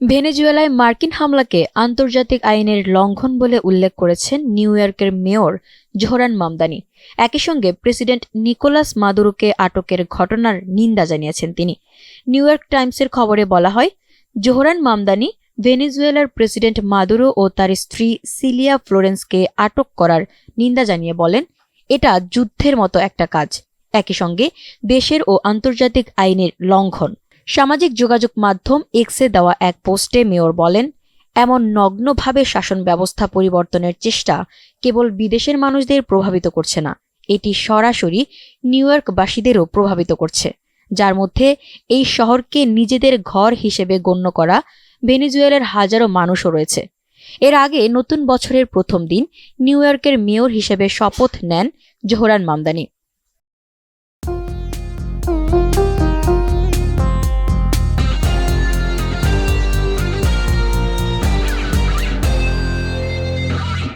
ভেনেজুয়েলায় মার্কিন হামলাকে আন্তর্জাতিক আইনের লঙ্ঘন বলে উল্লেখ করেছেন নিউ ইয়র্কের মেয়র জোহরান মামদানি। একই সঙ্গে প্রেসিডেন্ট নিকোলাস মাদুরোকে আটকের ঘটনার নিন্দা জানিয়েছেন তিনি। নিউ ইয়র্ক টাইমসের খবরে বলা হয়, জোহরান মামদানি ভেনেজুয়েলার প্রেসিডেন্ট মাদুরো ও তার স্ত্রী সিলিয়া ফ্লোরেন্সকে আটক করার নিন্দা জানিয়ে বলেন, এটা যুদ্ধের মতো একটা কাজ, একই সঙ্গে দেশের ও আন্তর্জাতিক আইনের লঙ্ঘন। সামাজিক যোগাযোগ মাধ্যম এক্সে দেওয়া এক পোস্টে মেয়র বলেন, এমন নগ্নভাবে শাসন ব্যবস্থা পরিবর্তনের চেষ্টা কেবল বিদেশের মানুষদের প্রভাবিত করছে না, এটি সরাসরি নিউ ইয়র্কবাসীদেরও প্রভাবিত করছে, যার মধ্যে এই শহরকে নিজেদের ঘর হিসেবে গণ্য করা ভেনেজুয়েলার হাজারো মানুষও রয়েছে। এর আগে নতুন বছরের প্রথম দিন নিউ ইয়র্কের মেয়র হিসেবে শপথ নেন জোহরান মামদানি।